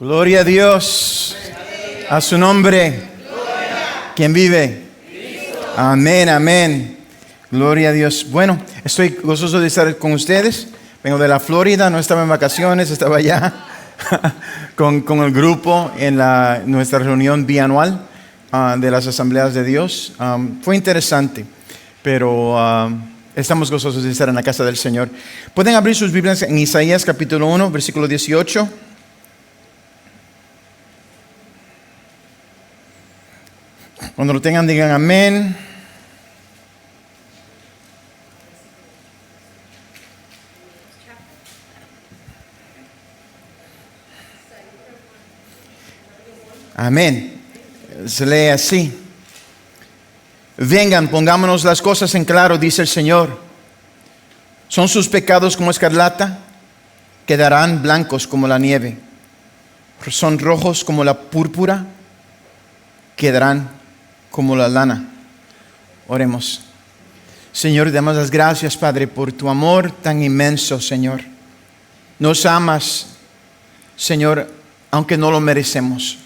Gloria a Dios. A su nombre. ¿Quién vive? Amén, amén. Gloria a Dios. Bueno, estoy gozoso de estar con ustedes. Vengo de la Florida, no estaba en vacaciones, estaba allá con el grupo en nuestra reunión bianual de las Asambleas de Dios. Fue interesante, pero estamos gozosos de estar en la casa del Señor. Pueden abrir sus Biblias en Isaías capítulo 1, versículo 18. Cuando lo tengan, digan amén. Amén. Se lee así. Vengan, pongámonos las cosas en claro, dice el Señor. ¿Son sus pecados como escarlata? Quedarán blancos como la nieve. ¿Son rojos como la púrpura? Quedarán como la lana. Oremos. Señor, damos las gracias, Padre, por tu amor tan inmenso, Señor. Nos amas, Señor, aunque no lo merecemos.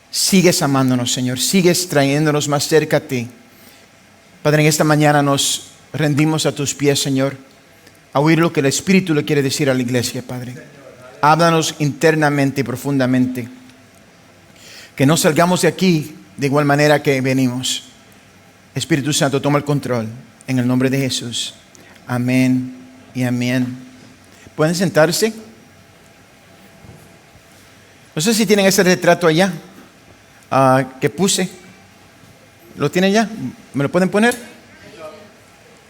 Sigues amándonos, Señor. Sigues trayéndonos más cerca a ti. Padre, en esta mañana nos rendimos a tus pies, Señor, a oír lo que el Espíritu le quiere decir a la iglesia, Padre. Háblanos internamente y profundamente. Que no salgamos de aquí de igual manera que venimos. Espíritu Santo, toma el control. En el nombre de Jesús. Amén y amén. ¿Pueden sentarse? No sé si tienen ese retrato allá que puse. ¿Lo tienen ya? ¿Me lo pueden poner?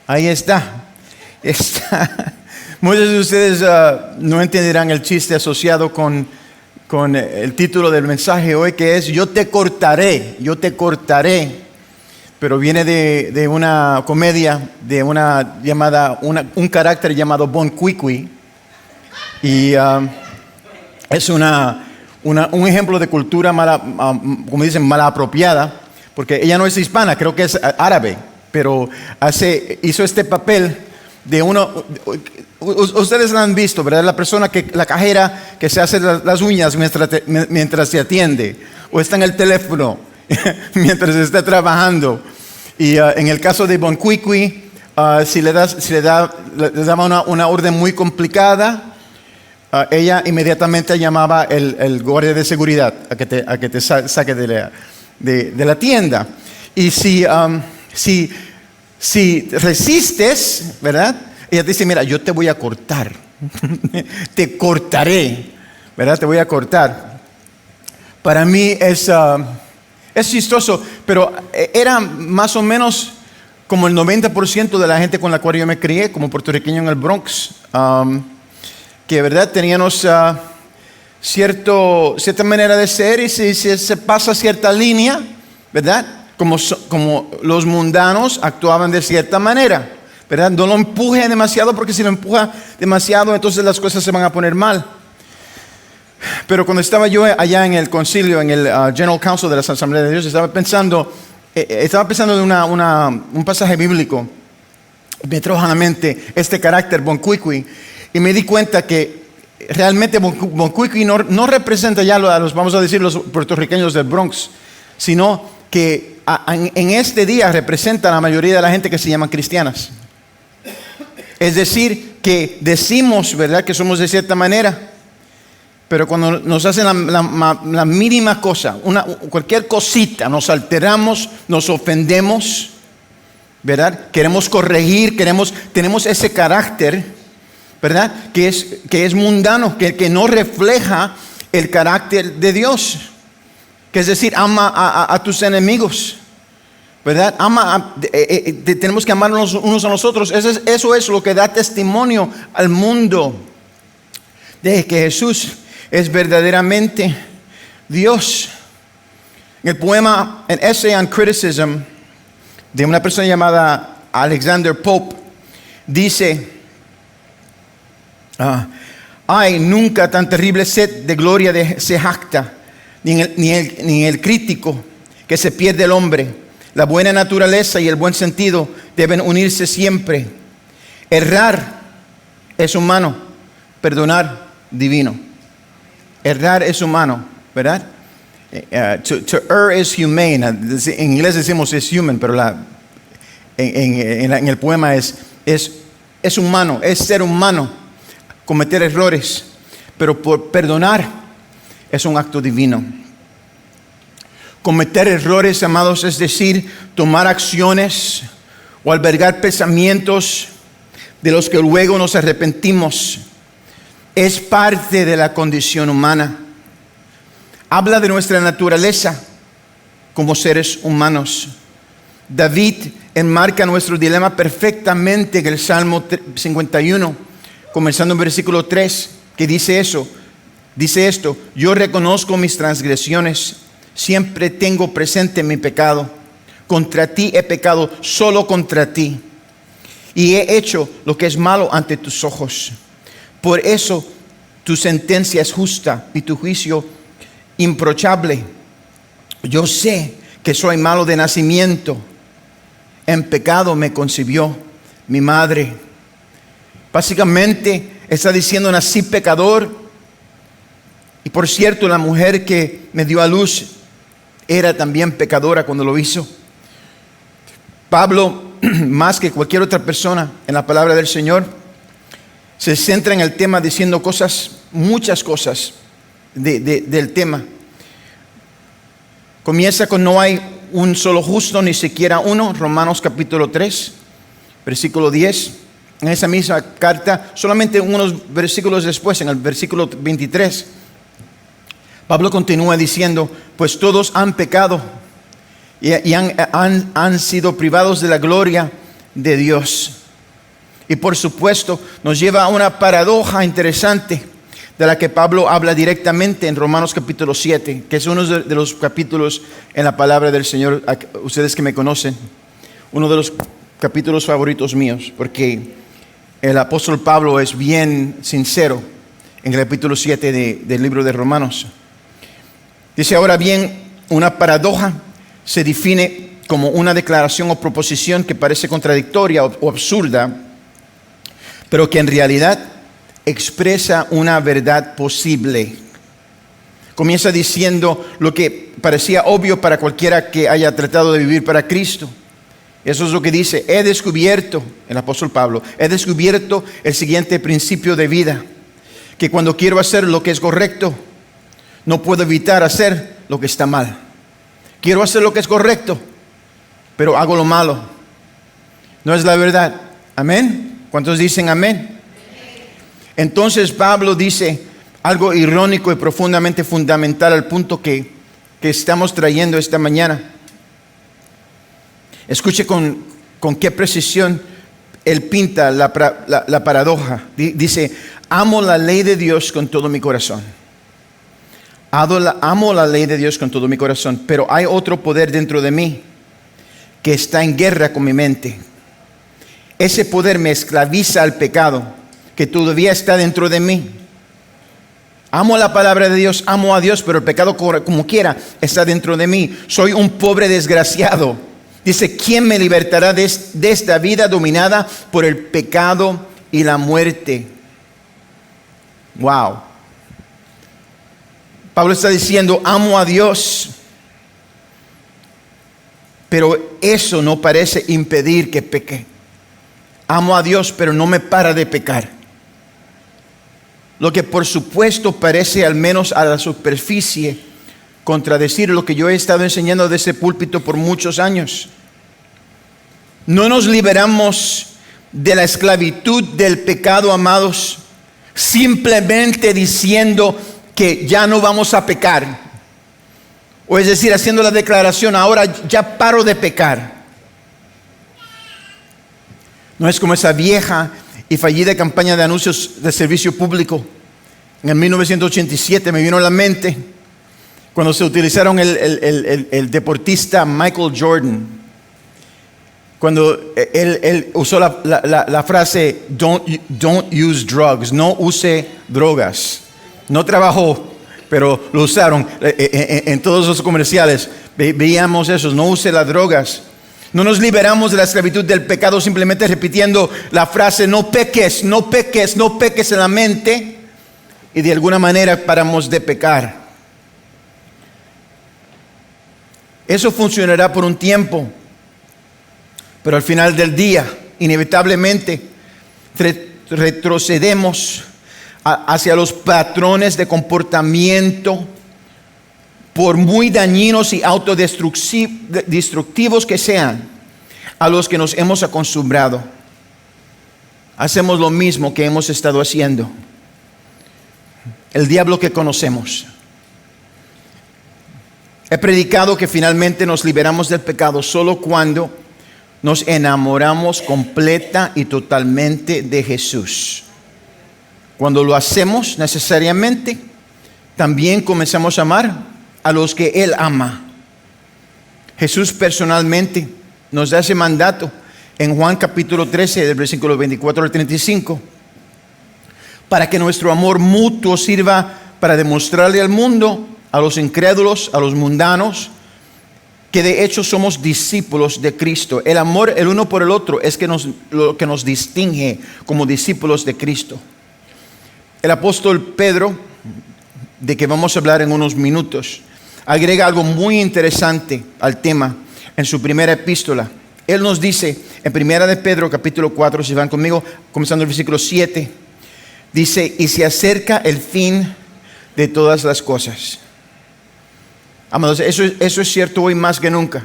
Ahí está. Muchos de ustedes no entenderán el chiste asociado con el título del mensaje hoy, que es yo te cortaré. Pero viene de una comedia de un carácter llamado Bon Qui. Y es un ejemplo de cultura mala, como dicen, mala apropiada, porque ella no es hispana, creo que es árabe, pero hizo este papel de uno. Ustedes la han visto, ¿verdad? La cajera que se hace las uñas mientras se atiende, o está en el teléfono mientras está trabajando. Y en el caso de Bon Qui, si le daba una orden muy complicada, ella inmediatamente llamaba el guardia de seguridad a que te saque de la tienda. Y si resistes, ¿verdad? Ella te dice, mira, yo te voy a cortar. Te cortaré, ¿verdad? Te voy a cortar. Para mí es chistoso, pero era más o menos como el 90% de la gente con la cual yo me crié, como puertorriqueño en el Bronx, que, ¿verdad? Teníamos cierta manera de ser, y si se pasa cierta línea, ¿verdad? Como los mundanos actuaban de cierta manera, ¿verdad? No lo empuje demasiado, porque si lo empuja demasiado, entonces las cosas se van a poner mal. Pero cuando estaba yo allá en el concilio, en el General Council de la Asamblea de Dios, estaba pensando en un pasaje bíblico. Me trajo a la mente este carácter Bon Qui, y me di cuenta que realmente Bon Qui no representa ya vamos a decir, los puertorriqueños del Bronx, sino que en este día representa a la mayoría de la gente que se llaman cristianas. Es decir, que decimos, ¿verdad?, que somos de cierta manera, pero cuando nos hacen la mínima cosa, cualquier cosita, nos alteramos, nos ofendemos, ¿verdad? Queremos corregir, tenemos ese carácter, ¿verdad?, que es mundano, que no refleja el carácter de Dios. Que es decir, ama a tus enemigos, ¿verdad? Tenemos que amarnos unos a los otros. Eso es lo que da testimonio al mundo de que Jesús es verdaderamente Dios. En el poema An Essay on Criticism de una persona llamada Alexander Pope, dice: hay nunca tan terrible sed de gloria se jacta, ni el crítico, que se pierde el hombre. La buena naturaleza y el buen sentido deben unirse siempre. Errar es humano, perdonar divino. errar es humano, ¿verdad? To err is humane. En inglés decimos es human, pero en el poema es humano, es ser humano, cometer errores. Pero por perdonar es un acto divino. Cometer errores, amados, es decir, tomar acciones o albergar pensamientos de los que luego nos arrepentimos. Es parte de la condición humana. Habla de nuestra naturaleza como seres humanos. David enmarca nuestro dilema perfectamente en el Salmo 51, comenzando en versículo 3, que dice eso. Dice esto: yo reconozco mis transgresiones, siempre tengo presente mi pecado. Contra ti he pecado, solo contra ti, y he hecho lo que es malo ante tus ojos. Por eso tu sentencia es justa y tu juicio improchable. Yo sé que soy malo de nacimiento, en pecado me concibió mi madre. Básicamente está diciendo: nací pecador. Y por cierto, la mujer que me dio a luz era también pecadora cuando lo hizo. Pablo, más que cualquier otra persona en la palabra del Señor, se centra en el tema diciendo muchas cosas del tema. Comienza con: no hay un solo justo, ni siquiera uno. Romanos capítulo 3, versículo 10. En esa misma carta, solamente unos versículos después, en el versículo 23, Pablo continúa diciendo: pues todos han pecado y han sido privados de la gloria de Dios. Y por supuesto nos lleva a una paradoja interesante de la que Pablo habla directamente en Romanos capítulo 7, que es uno de los capítulos en la palabra del Señor. Ustedes que me conocen, uno de los capítulos favoritos míos, porque el apóstol Pablo es bien sincero en el capítulo 7 del libro de Romanos. Dice: ahora bien, una paradoja se define como una declaración o proposición que parece contradictoria o absurda, pero que en realidad expresa una verdad posible. Comienza diciendo lo que parecía obvio para cualquiera que haya tratado de vivir para Cristo. Eso es lo que dice: he descubierto, el apóstol Pablo, he descubierto el siguiente principio de vida, que cuando quiero hacer lo que es correcto, no puedo evitar hacer lo que está mal. Quiero hacer lo que es correcto, pero hago lo malo. ¿No es la verdad? ¿Amén? ¿Cuántos dicen amén? Entonces Pablo dice algo irónico y profundamente fundamental al punto que estamos trayendo esta mañana. Escuche con qué precisión él pinta la paradoja. Dice: amo la ley de Dios con todo mi corazón. Amo la ley de Dios con todo mi corazón, pero hay otro poder dentro de mí que está en guerra con mi mente. Ese poder me esclaviza al pecado que todavía está dentro de mí. Amo la palabra de Dios, amo a Dios, pero el pecado como quiera está dentro de mí. Soy un pobre desgraciado. Dice: ¿quién me libertará de esta vida dominada por el pecado y la muerte? Wow. Pablo está diciendo: amo a Dios, pero eso no parece impedir que peque. Amo a Dios, pero no me para de pecar. Lo que por supuesto parece, al menos a la superficie, contradecir lo que yo he estado enseñando de ese púlpito por muchos años. No nos liberamos de la esclavitud del pecado, amados, simplemente diciendo que ya no vamos a pecar. O es decir, haciendo la declaración: ahora ya paro de pecar. No es como esa vieja y fallida campaña de anuncios de servicio público. En 1987 me vino a la mente cuando se utilizaron el deportista Michael Jordan. Cuando él usó la frase don't use drugs, no use drogas. No trabajó, pero lo usaron en todos los comerciales. Veíamos eso: no use las drogas. No nos liberamos de la esclavitud del pecado simplemente repitiendo la frase: no peques, no peques, no peques en la mente. y de alguna manera paramos de pecar. Eso funcionará por un tiempo, pero al final del día, inevitablemente, retrocedemos hacia los patrones de comportamiento, por muy dañinos y autodestructivos que sean, a los que nos hemos acostumbrado. Hacemos lo mismo que hemos estado haciendo. El diablo que conocemos. He predicado que finalmente nos liberamos del pecado solo cuando nos enamoramos completa y totalmente de Jesús. Cuando lo hacemos necesariamente, también comenzamos a amar a los que Él ama. Jesús personalmente nos da ese mandato en Juan capítulo 13, del versículo 24 al 35, para que nuestro amor mutuo sirva para demostrarle al mundo, a los incrédulos, a los mundanos, que de hecho somos discípulos de Cristo. El amor el uno por el otro es lo que nos distingue como discípulos de Cristo. El apóstol Pedro, de que vamos a hablar en unos minutos, agrega algo muy interesante al tema en su primera epístola. Él nos dice en primera de Pedro capítulo 4, si van conmigo, comenzando el versículo 7, dice: y se acerca el fin de todas las cosas. Amados, eso es cierto hoy más que nunca.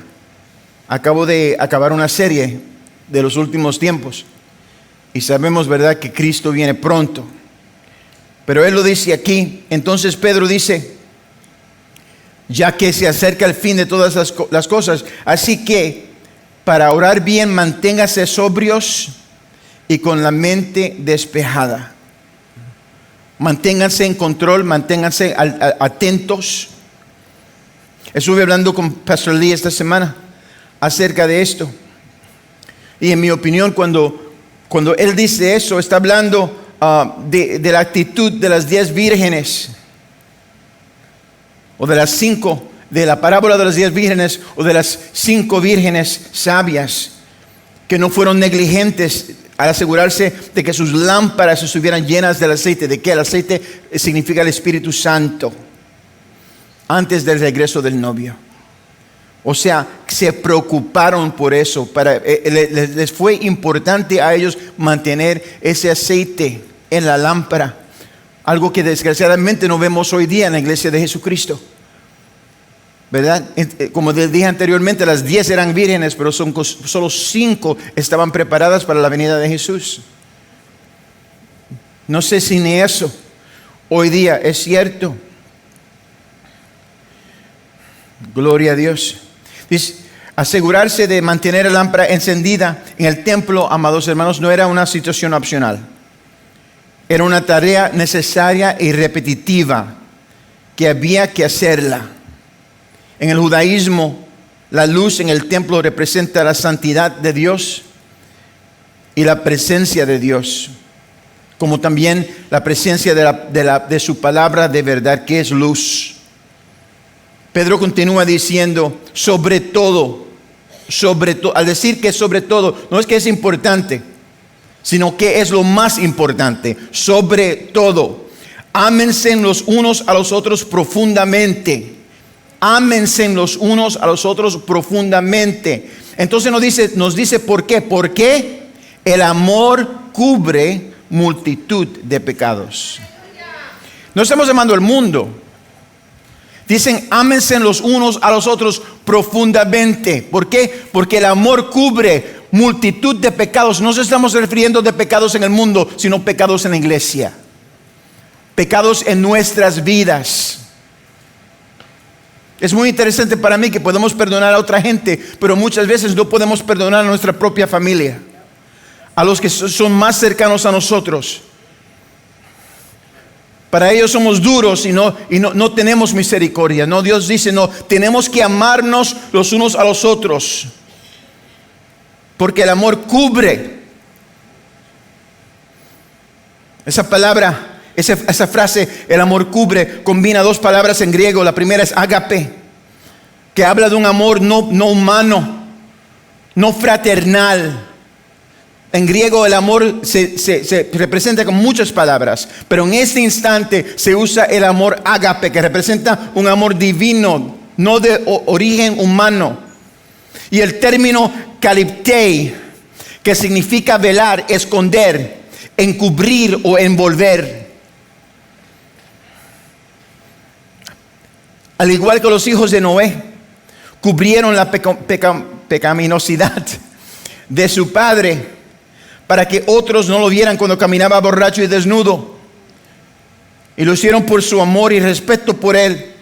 Acabo de acabar una serie de los últimos tiempos y sabemos, ¿verdad?, que Cristo viene pronto. Pero Él lo dice aquí. Entonces Pedro dice: ya que se acerca el fin de todas las cosas, así que para orar bien manténgase sobrios y con la mente despejada. Manténganse en control, manténganse atentos. Estuve hablando con Pastor Lee esta semana acerca de esto. Y en mi opinión, cuando él dice eso, está hablando de la actitud de las 10 vírgenes, o de las 5, de la parábola de las 10 vírgenes, o de las 5 vírgenes sabias, que no fueron negligentes al asegurarse de que sus lámparas estuvieran llenas del aceite. ¿De qué? El aceite significa el Espíritu Santo, antes del regreso del novio. O sea, se preocuparon por eso. Les fue importante a ellos mantener ese aceite en la lámpara. Algo que desgraciadamente no vemos hoy día en la iglesia de Jesucristo, ¿verdad? Como dije anteriormente, las 10 eran vírgenes, pero solo 5 estaban preparadas para la venida de Jesús. No sé si ni eso hoy día es cierto. Gloria a Dios. Dice, asegurarse de mantener la lámpara encendida en el templo, amados hermanos, no era una situación opcional. Era una tarea necesaria y repetitiva que había que hacerla. En el judaísmo, la luz en el templo representa la santidad de Dios y la presencia de Dios, como también la presencia de su palabra de verdad, que es luz. Pedro continúa diciendo: sobre todo, al decir que sobre todo, no es que es importante, sino que es lo más importante. Sobre todo, ámense los unos a los otros profundamente. Ámense los unos a los otros profundamente. Entonces nos dice ¿por qué? Porque el amor cubre multitud de pecados. No estamos amando al mundo. Dicen: ámense los unos a los otros profundamente. ¿Por qué? Porque el amor cubre multitud de pecados. No nos estamos refiriendo de pecados en el mundo, sino pecados en la iglesia. Pecados en nuestras vidas. Es muy interesante para mí que podemos perdonar a otra gente, pero muchas veces no podemos perdonar a nuestra propia familia, a los que son más cercanos a nosotros. Para ellos somos duros y no tenemos misericordia. No, Dios dice: no, tenemos que amarnos los unos a los otros, porque el amor cubre. Esa palabra, esa frase, el amor cubre, combina 2 palabras en griego. La primera es ágape, que habla de un amor no humano, no fraternal, En griego el amor se representa con muchas palabras, pero en este instante se usa el amor ágape, que representa un amor divino, no de origen humano. Y el término kaliptei, que significa velar, esconder, encubrir o envolver. Al igual que los hijos de Noé, cubrieron la pecaminosidad de su padre para que otros no lo vieran cuando caminaba borracho y desnudo. Y lo hicieron por su amor y respeto por él.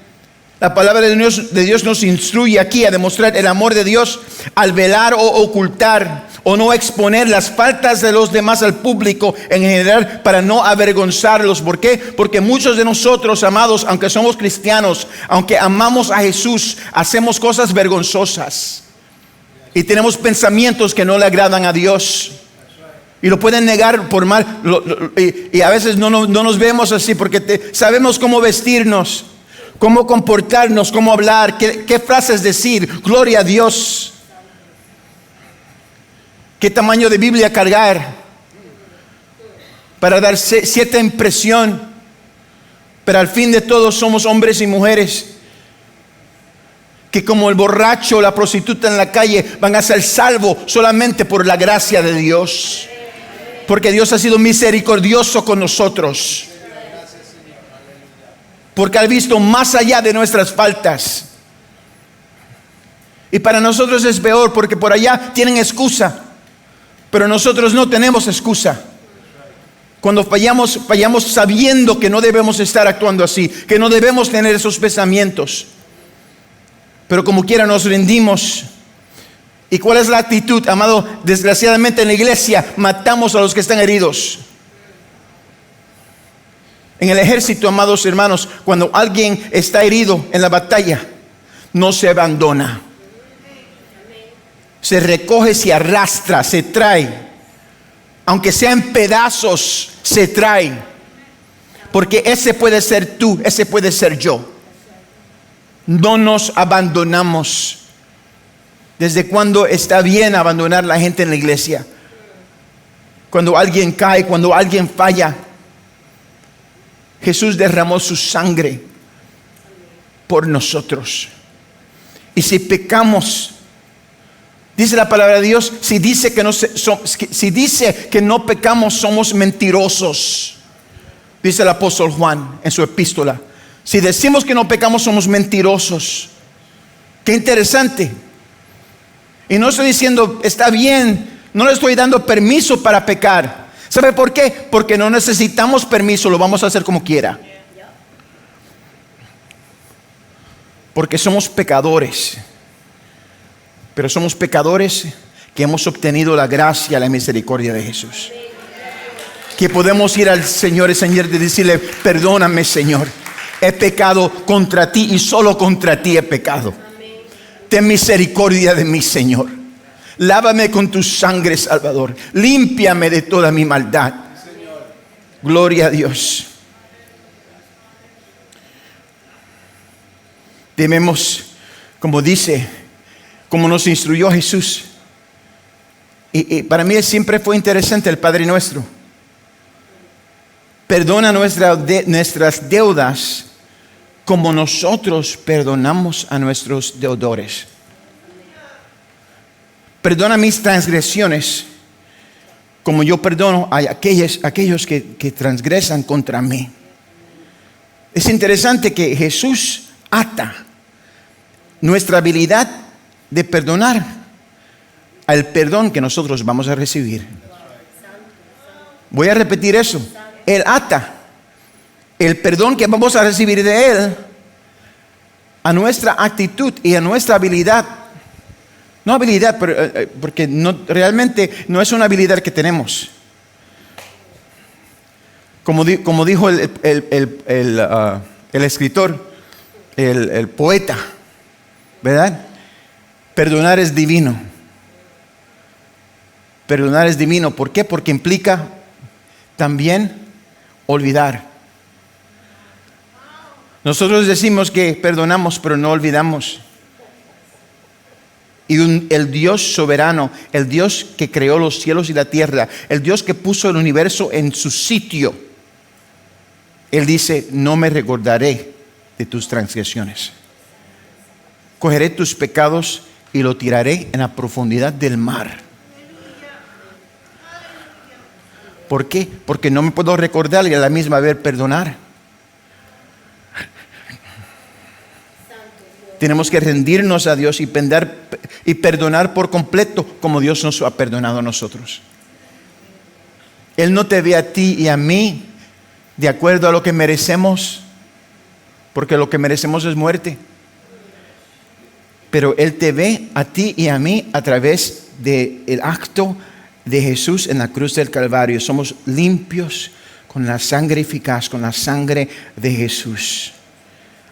La palabra de Dios nos instruye aquí a demostrar el amor de Dios al velar o ocultar o no exponer las faltas de los demás al público en general para no avergonzarlos. ¿Por qué? Porque muchos de nosotros, amados, aunque somos cristianos, aunque amamos a Jesús, hacemos cosas vergonzosas y tenemos pensamientos que no le agradan a Dios. Y lo pueden negar por mal. Y a veces no nos vemos así porque sabemos cómo vestirnos, cómo comportarnos, cómo hablar, qué frases decir. Gloria a Dios. Qué tamaño de Biblia cargar para dar cierta impresión. Pero al fin de todo somos hombres y mujeres que como el borracho o la prostituta en la calle van a ser salvos solamente por la gracia de Dios. Porque Dios ha sido misericordioso con nosotros. Porque ha visto más allá de nuestras faltas. Y para nosotros es peor porque por allá tienen excusa. Pero nosotros no tenemos excusa. Cuando fallamos sabiendo que no debemos estar actuando así. Que no debemos tener esos pensamientos. Pero como quiera nos rendimos. ¿Y cuál es la actitud, amado? Desgraciadamente en la iglesia matamos a los que están heridos. En el ejército, amados hermanos, cuando alguien está herido en la batalla, no se abandona. Se recoge, se arrastra, se trae. Aunque sea en pedazos, se trae. Porque ese puede ser tú, ese puede ser yo. No nos abandonamos. ¿Desde cuándo está bien abandonar a la gente en la iglesia? Cuando alguien cae, cuando alguien falla. Jesús derramó su sangre por nosotros. Y si pecamos, dice la palabra de Dios, si dice que no pecamos, somos mentirosos. Dice el apóstol Juan en su epístola. Si decimos que no pecamos, somos mentirosos. Qué interesante. Y no estoy diciendo, está bien, no le estoy dando permiso para pecar. ¿Sabe por qué? Porque no necesitamos permiso, lo vamos a hacer como quiera. Porque somos pecadores. Pero somos pecadores que hemos obtenido la gracia y la misericordia de Jesús. Que podemos ir al Señor y decirle, perdóname, Señor. He pecado contra ti y solo contra ti he pecado. Ten misericordia de mí, Señor. Lávame con tu sangre, Salvador. Límpiame de toda mi maldad. Gloria a Dios. Debemos, como dice, como nos instruyó Jesús. Y para mí siempre fue interesante el Padre Nuestro. Perdona nuestras deudas como nosotros perdonamos a nuestros deudores. Perdona mis transgresiones como yo perdono a aquellos que transgresan contra mí. Es interesante que Jesús ata nuestra habilidad de perdonar al perdón que nosotros vamos a recibir. Voy a repetir eso. Él ata el perdón que vamos a recibir de Él a nuestra actitud y a nuestra habilidad. No habilidad, porque realmente no es una habilidad que tenemos. Como dijo el escritor, el poeta, ¿verdad? Perdonar es divino. Perdonar es divino. ¿Por qué? Porque implica también olvidar. Nosotros decimos que perdonamos, pero no olvidamos. el Dios soberano, el Dios que creó los cielos y la tierra, el Dios que puso el universo en su sitio, Él dice, no me recordaré de tus transgresiones. Cogeré tus pecados y lo tiraré en la profundidad del mar. ¿Por qué? Porque no me puedo recordar y a la misma vez perdonar. Tenemos que rendirnos a Dios y perdonar por completo como Dios nos ha perdonado a nosotros. Él no te ve a ti y a mí de acuerdo a lo que merecemos, porque lo que merecemos es muerte. Pero Él te ve a ti y a mí a través del acto de Jesús en la cruz del Calvario. Somos limpios con la sangre eficaz, con la sangre de Jesús.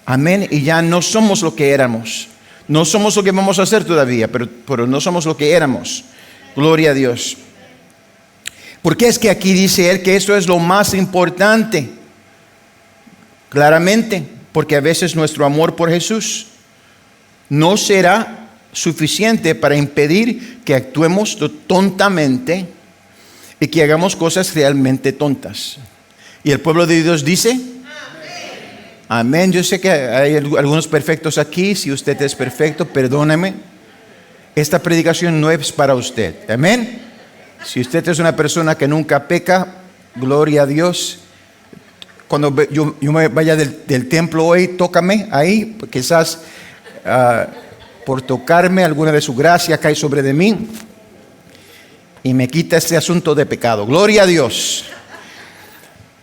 Amén. Y ya no somos lo que éramos. No somos lo que vamos a hacer todavía, pero no somos lo que éramos. Gloria a Dios. ¿Por qué es que aquí dice Él que eso es lo más importante? Claramente, porque a veces nuestro amor por Jesús no será suficiente para impedir que actuemos tontamente y que hagamos cosas realmente tontas. Y el pueblo de Dios dice, amén. Yo sé que hay algunos perfectos aquí. Si usted es perfecto, perdóneme. Esta predicación no es para usted. Amén. Si usted es una persona que nunca peca, gloria a Dios. Cuando yo me vaya del templo hoy, tócame ahí. Quizás por tocarme alguna de su gracia cae sobre de mí y me quita este asunto de pecado. Gloria a Dios.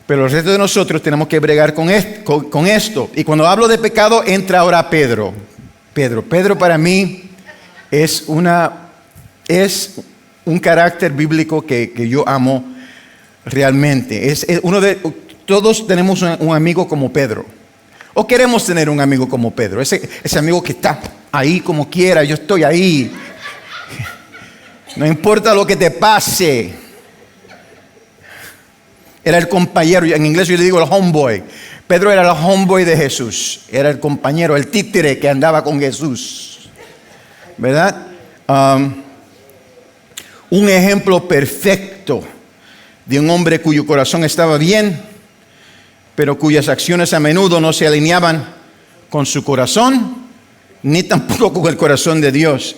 Pero el resto de nosotros tenemos que bregar con esto. Y cuando hablo de pecado, entra ahora Pedro. Pedro para mí es un carácter bíblico que yo amo realmente. Todos tenemos un amigo como Pedro. O queremos tener un amigo como Pedro. Ese amigo que está ahí como quiera. Yo estoy ahí. No importa lo que te pase. Era el compañero, en inglés yo le digo el homeboy. Pedro era el homeboy de Jesús. Era el compañero, el títere que andaba con Jesús. ¿Verdad? Un ejemplo perfecto de un hombre cuyo corazón estaba bien, pero cuyas acciones a menudo no se alineaban con su corazón, ni tampoco con el corazón de Dios.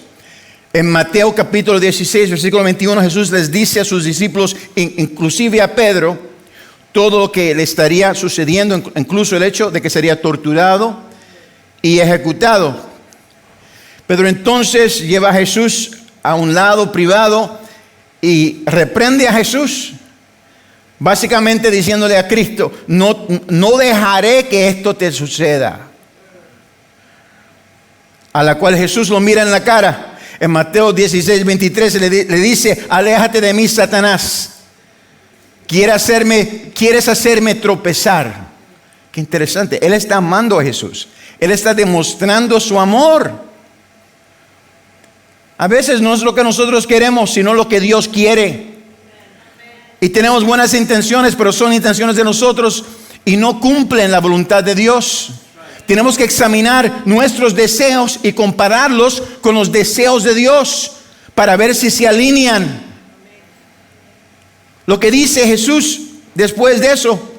En Mateo capítulo 16, versículo 21, Jesús les dice a sus discípulos, inclusive a Pedro, todo lo que le estaría sucediendo, incluso el hecho de que sería torturado y ejecutado. Pedro entonces lleva a Jesús a un lado privado y reprende a Jesús, básicamente diciéndole a Cristo, no dejaré que esto te suceda. A la cual Jesús lo mira en la cara. En Mateo 16, 23 le dice, aléjate de mí, Satanás. Quieres hacerme tropezar. Qué interesante. Él está amando a Jesús. Él está demostrando su amor. A veces no es lo que nosotros queremos, sino lo que Dios quiere. Y tenemos buenas intenciones, pero son intenciones de nosotros y no cumplen la voluntad de Dios. Tenemos que examinar nuestros deseos y compararlos con los deseos de Dios para ver si se alinean. Lo que dice Jesús después de eso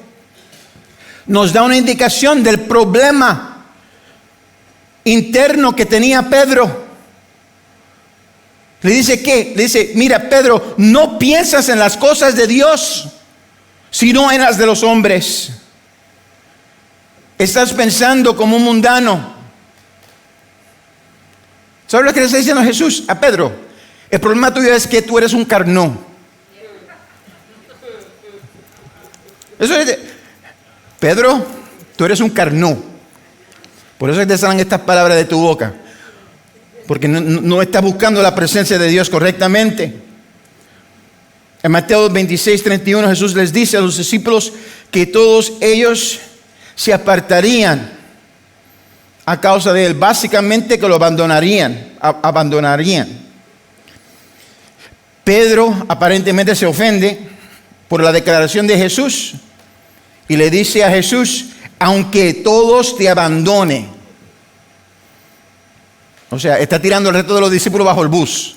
nos da una indicación del problema interno que tenía Pedro. Le dice ¿qué? Le dice, mira Pedro, no piensas en las cosas de Dios, sino en las de los hombres. Estás pensando como un mundano. ¿Sabes lo que le está diciendo Jesús a Pedro? El problema tuyo es que tú eres un carnó. Eso es Pedro, tú eres un carnó. Por eso es que te salen estas palabras de tu boca. Porque no estás buscando la presencia de Dios correctamente. En Mateo 26, 31 Jesús les dice a los discípulos que todos ellos se apartarían a causa de él. Básicamente que lo abandonarían. Pedro aparentemente se ofende por la declaración de Jesús y le dice a Jesús, aunque todos te abandonen, O sea, está tirando el resto de los discípulos bajo el bus.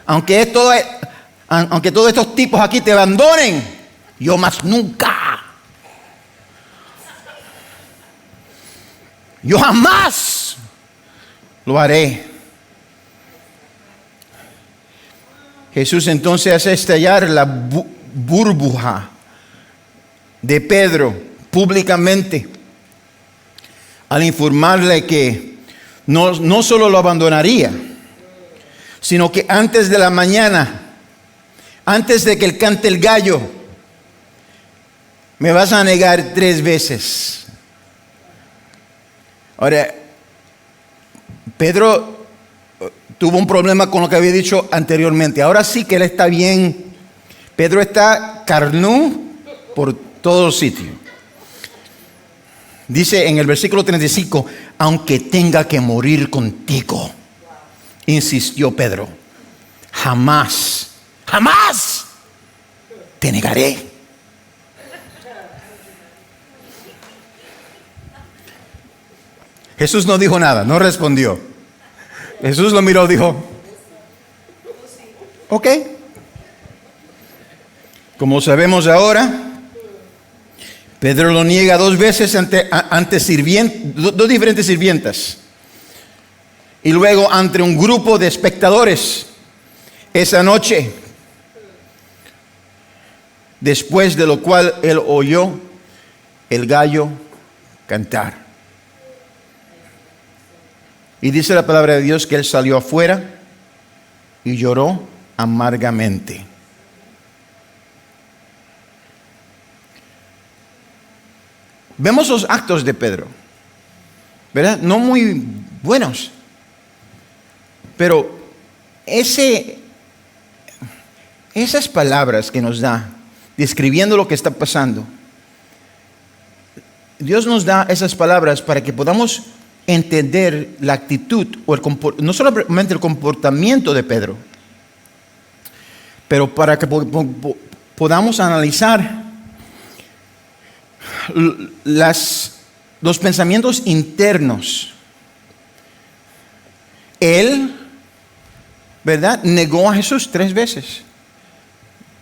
Aunque todos estos tipos aquí te abandonen, yo más nunca. Yo jamás lo haré. Jesús entonces hace estallar la burbuja de Pedro públicamente al informarle que no solo lo abandonaría, sino que antes de la mañana, antes de que él cante el gallo, me vas a negar 3 veces. Ahora, Pedro tuvo un problema con lo que había dicho anteriormente. Ahora sí que él está bien. Pedro está carnú por todo sitio. Dice en el versículo 35, aunque tenga que morir contigo, insistió Pedro, jamás te negaré. Jesús no dijo nada, no respondió. Jesús lo miró y dijo, ok. Como sabemos ahora, Pedro lo niega 2 veces ante dos diferentes sirvientas. Y luego ante un grupo de espectadores esa noche. Después de lo cual él oyó el gallo cantar. Y dice la palabra de Dios que él salió afuera y lloró amargamente. Vemos los actos de Pedro, ¿verdad? No muy buenos. Pero esas palabras que nos da, describiendo lo que está pasando, Dios nos da esas palabras para que podamos entender la actitud, no solamente el comportamiento de Pedro, pero para que podamos analizar los pensamientos internos. Él, ¿verdad?, negó a Jesús 3 veces.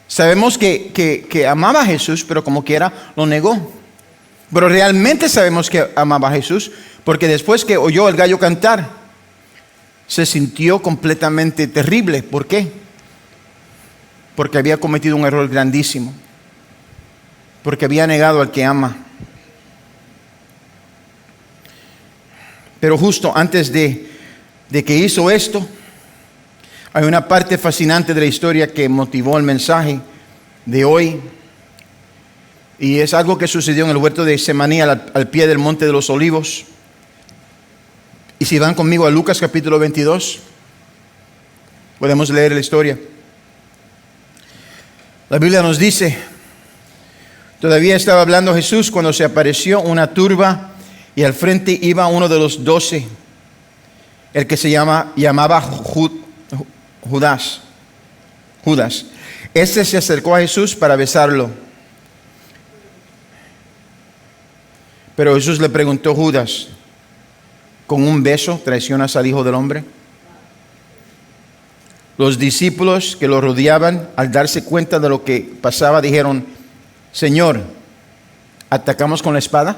Sabemos que amaba a Jesús, pero como quiera lo negó. Pero realmente sabemos que amaba a Jesús, porque después que oyó el gallo cantar, se sintió completamente terrible. ¿Por qué? Porque había cometido un error grandísimo. Porque había negado al que ama. Pero justo antes de que hizo esto, hay una parte fascinante de la historia que motivó el mensaje de hoy. Y es algo que sucedió en el huerto de Getsemaní al pie del monte de los Olivos. Y si van conmigo a Lucas capítulo 22, podemos leer la historia. La Biblia nos dice, todavía estaba hablando Jesús cuando se apareció una turba y al frente iba uno de los 12, el que se llamaba Judas. Este se acercó a Jesús para besarlo. Pero Jesús le preguntó, Judas, ¿con un beso traicionas al Hijo del Hombre? Los discípulos que lo rodeaban, al darse cuenta de lo que pasaba, dijeron, Señor, ¿atacamos con la espada?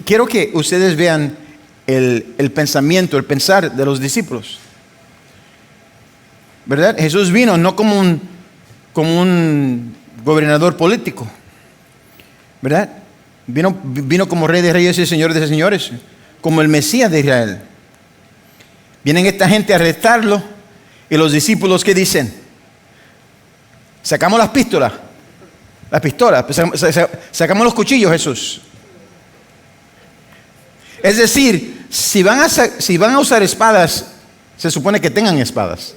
Quiero que ustedes vean el pensamiento, el pensar de los discípulos. ¿Verdad? Jesús vino no como un gobernador político, ¿verdad? Vino como Rey de Reyes y Señor de Señores, como el Mesías de Israel. Vienen esta gente a arrestarlo y los discípulos, ¿qué dicen? Sacamos las pistolas, sacamos los cuchillos, Jesús. Es decir, si van a usar espadas, se supone que tengan espadas.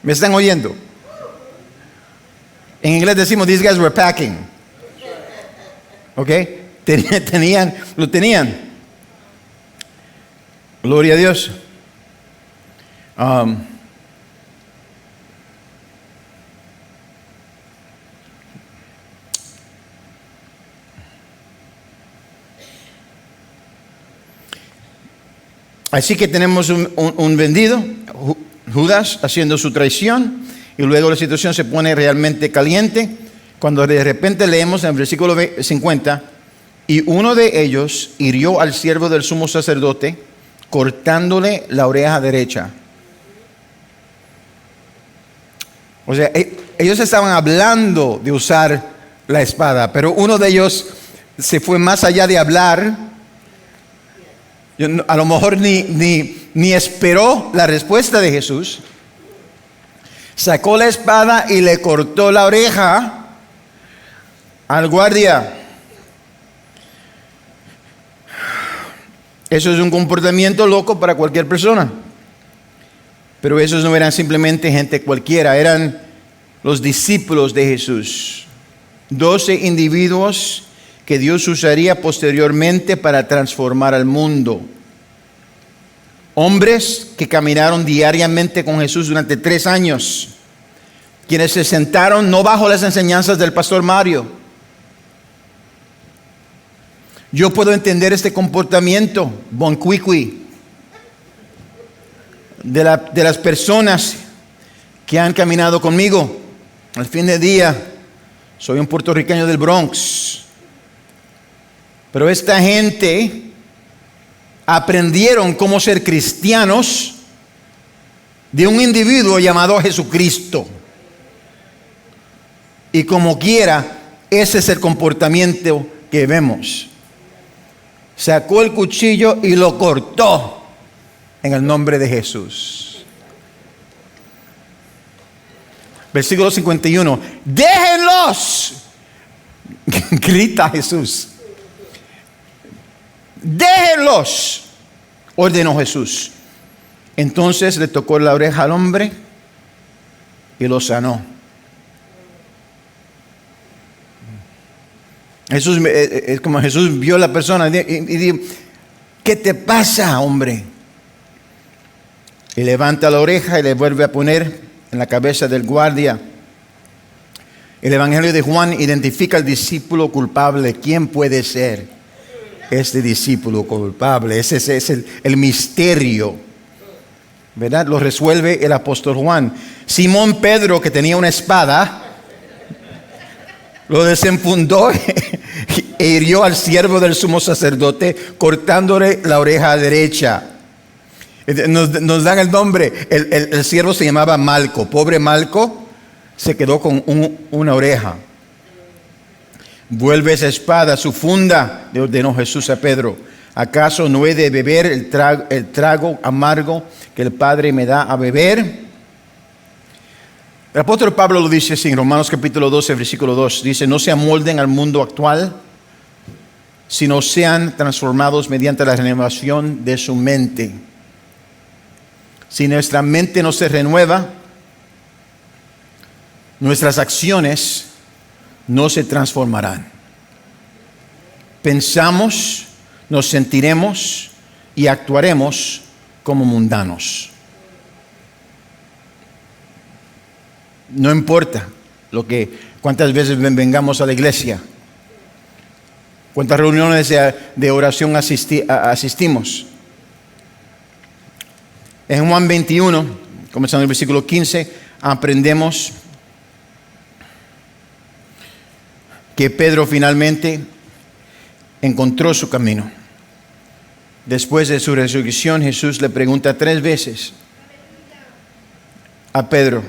¿Me están oyendo? En inglés decimos, these guys were packing. ¿Ok? Lo tenían. Gloria a Dios. Así que tenemos un vendido, Judas, haciendo su traición, y luego la situación se pone realmente caliente, cuando de repente leemos en el versículo 50, y uno de ellos hirió al siervo del sumo sacerdote, cortándole la oreja derecha. O sea, ellos estaban hablando de usar la espada, pero uno de ellos se fue más allá de hablar. A lo mejor ni esperó la respuesta de Jesús. Sacó la espada y le cortó la oreja al guardia. Eso es un comportamiento loco para cualquier persona. Pero esos no eran simplemente gente cualquiera, eran los discípulos de Jesús. 12 individuos que Dios usaría posteriormente para transformar al mundo. Hombres que caminaron diariamente con Jesús durante 3 años, quienes se sentaron no bajo las enseñanzas del pastor Mario. Yo puedo entender este comportamiento, boncuicui, de las personas que han caminado conmigo. Al fin de día, soy un puertorriqueño del Bronx. Pero esta gente aprendieron cómo ser cristianos de un individuo llamado Jesucristo. Y como quiera, ese es el comportamiento que vemos. Sacó el cuchillo y lo cortó en el nombre de Jesús. Versículo 51. ¡Déjenlos! Grita Jesús. ¡Déjenlos!, ordenó Jesús. Entonces le tocó la oreja al hombre y lo sanó. Jesús, es como Jesús vio a la persona y dijo: ¿qué te pasa, hombre? Y levanta la oreja y le vuelve a poner en la cabeza del guardia. El Evangelio de Juan identifica al discípulo culpable. ¿Quién puede ser este discípulo culpable? Ese es el misterio, ¿verdad? Lo resuelve el apóstol Juan. Simón Pedro, que tenía una espada, lo desenfundó e hirió al siervo del sumo sacerdote, cortándole la oreja derecha. Nos dan el nombre. El siervo se llamaba Malco. Pobre Malco se quedó con una oreja. Vuelve esa espada a su funda, le ordenó Jesús a Pedro. ¿Acaso no he de beber el trago amargo que el Padre me da a beber? El apóstol Pablo lo dice así en Romanos capítulo 12, versículo 2. Dice: no se amolden al mundo actual, sino sean transformados mediante la renovación de su mente. Si nuestra mente no se renueva, nuestras acciones no se transformarán. Pensamos, nos sentiremos y actuaremos como mundanos. No importa cuántas veces vengamos a la iglesia, cuántas reuniones de oración asistimos. En Juan 21, comenzando el versículo 15, aprendemos que Pedro finalmente encontró su camino. Después de su resurrección, Jesús le pregunta 3 veces a Pedro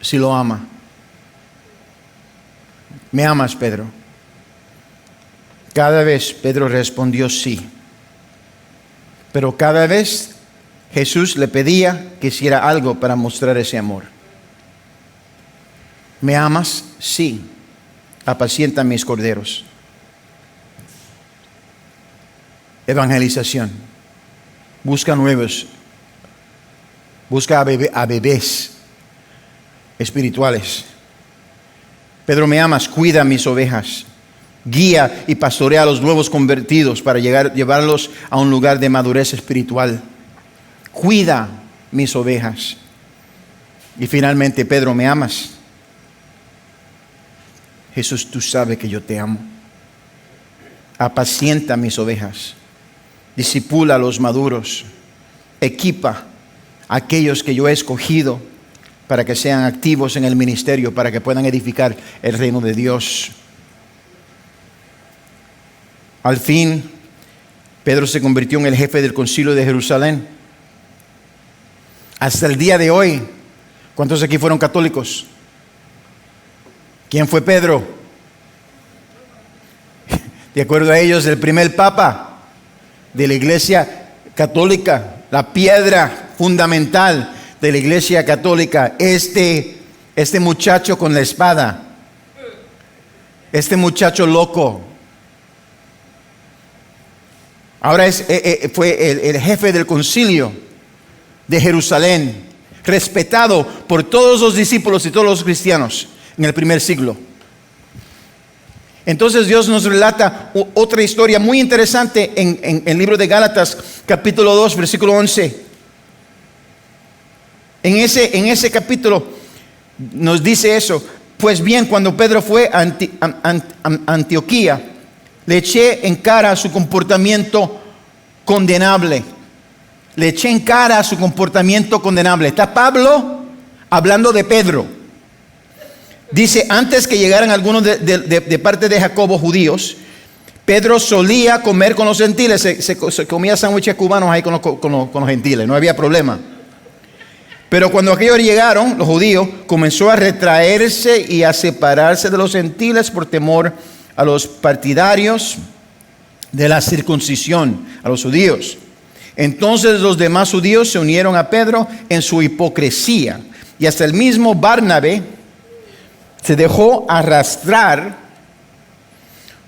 si lo ama. ¿Me amas, Pedro? Cada vez Pedro respondió sí. Pero cada vez Jesús le pedía que hiciera algo para mostrar ese amor. ¿Me amas? Sí. Apacienta mis corderos. Evangelización. Busca nuevos. Busca a bebés espirituales. Pedro, ¿me amas? Cuida mis ovejas. Guía y pastorea a los nuevos convertidos para llevarlos a un lugar de madurez espiritual. Cuida mis ovejas. Y finalmente, Pedro, ¿me amas? Jesús, tú sabes que yo te amo. Apacienta mis ovejas. discipula a los maduros, equipa a aquellos que yo he escogido para que sean activos en el ministerio, para que puedan edificar el reino de Dios. Al fin, Pedro se convirtió en el jefe del concilio de Jerusalén. Hasta el día de hoy, ¿cuántos aquí fueron católicos? ¿Quién fue Pedro? De acuerdo a ellos, el primer papa de la iglesia católica, la piedra fundamental de la iglesia católica, este muchacho con la espada, este muchacho loco. Ahora fue el jefe del concilio de Jerusalén, respetado por todos los discípulos y todos los cristianos en el primer siglo. Entonces Dios nos relata otra historia muy interesante en el libro de Gálatas, capítulo 2, versículo 11. En ese capítulo nos dice eso. Pues bien, cuando Pedro fue a Antioquía, le eché en cara su comportamiento condenable. Le eché en cara su comportamiento condenable. Está Pablo hablando de Pedro. Dice, antes que llegaran algunos de parte de Jacobo, judíos, Pedro solía comer con los gentiles. Se comía sándwiches cubanos ahí con los gentiles, no había problema. Pero cuando aquellos llegaron, los judíos, comenzó a retraerse y a separarse de los gentiles por temor a los partidarios de la circuncisión, a los judíos. Entonces los demás judíos se unieron a Pedro en su hipocresía. Y hasta el mismo Bernabé se dejó arrastrar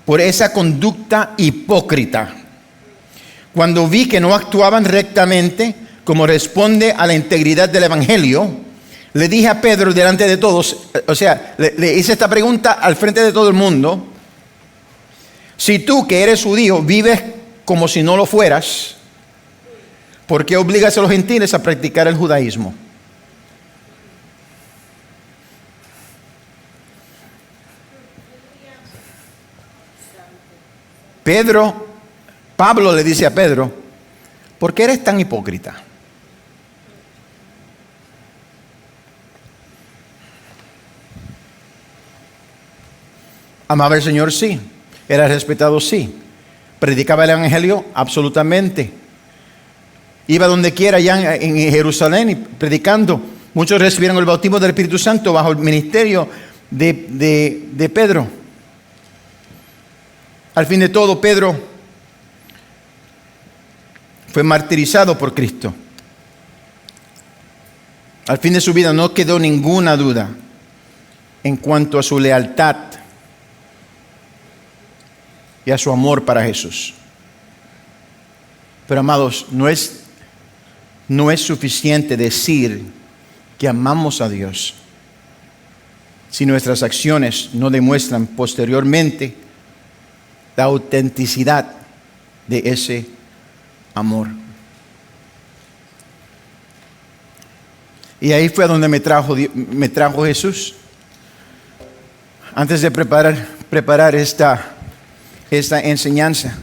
por esa conducta hipócrita. Cuando vi que no actuaban rectamente, como responde a la integridad del evangelio, le dije a Pedro delante de todos, o sea, le hice esta pregunta al frente de todo el mundo: si tú que eres judío vives como si no lo fueras, ¿por qué obligas a los gentiles a practicar el judaísmo? Pablo le dice a Pedro: ¿por qué eres tan hipócrita? ¿Amaba al Señor? Sí. ¿Era respetado? Sí. ¿Predicaba el evangelio? Absolutamente. Iba donde quiera allá en Jerusalén y predicando. Muchos recibieron el bautismo del Espíritu Santo bajo el ministerio de Pedro. Al fin de todo, Pedro fue martirizado por Cristo. Al fin de su vida no quedó ninguna duda en cuanto a su lealtad y a su amor para Jesús. Pero amados, no es suficiente decir que amamos a Dios si nuestras acciones no demuestran posteriormente la autenticidad de ese amor. Y ahí fue a donde me trajo Jesús. Antes de preparar esta enseñanza,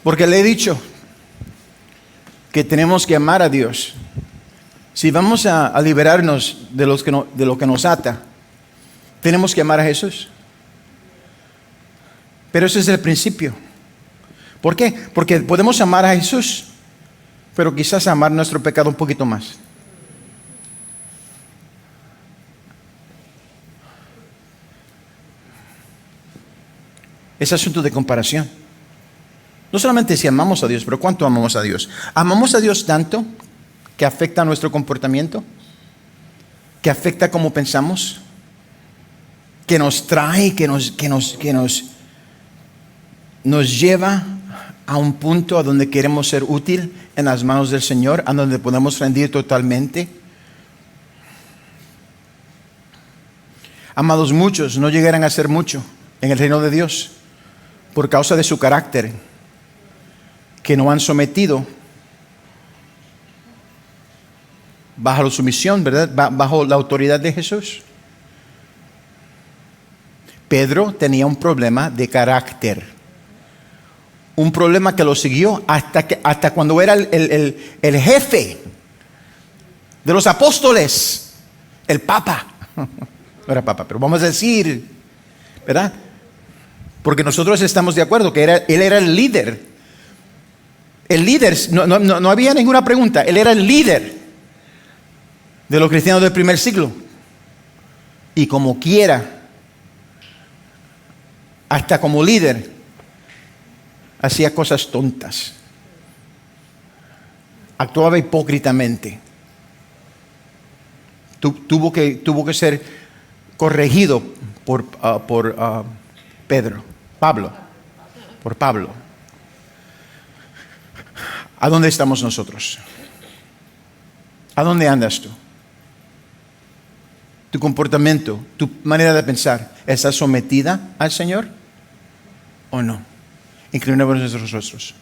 porque le he dicho que tenemos que amar a Dios. Si vamos a liberarnos de lo que nos ata, tenemos que amar a Jesús. Pero ese es el principio. ¿Por qué? Porque podemos amar a Jesús, pero quizás amar nuestro pecado un poquito más. Es asunto de comparación. No solamente si amamos a Dios, pero ¿cuánto amamos a Dios? ¿Amamos a Dios tanto que afecta nuestro comportamiento? ¿Que afecta cómo pensamos? ¿Que nos trae, que nos lleva a un punto a donde queremos ser útil en las manos del Señor, a donde podemos rendir totalmente? Amados, muchos no llegarán a ser mucho en el reino de Dios por causa de su carácter, que no han sometido bajo la sumisión, ¿verdad? Bajo la autoridad de Jesús. Pedro tenía un problema de carácter. Un problema que lo siguió hasta cuando era el jefe de los apóstoles, el Papa. No era Papa, pero vamos a decir, ¿verdad? Porque nosotros estamos de acuerdo que él era el líder. El líder, no había ninguna pregunta, él era el líder de los cristianos del primer siglo. Y como quiera, hasta como líder, hacía cosas tontas. Actuaba hipócritamente. Tuvo que ser corregido por Pablo. ¿A dónde estamos nosotros? ¿A dónde andas tú? Tu comportamiento, tu manera de pensar, ¿está sometida al Señor o no? Inclinemos nuestros rostros.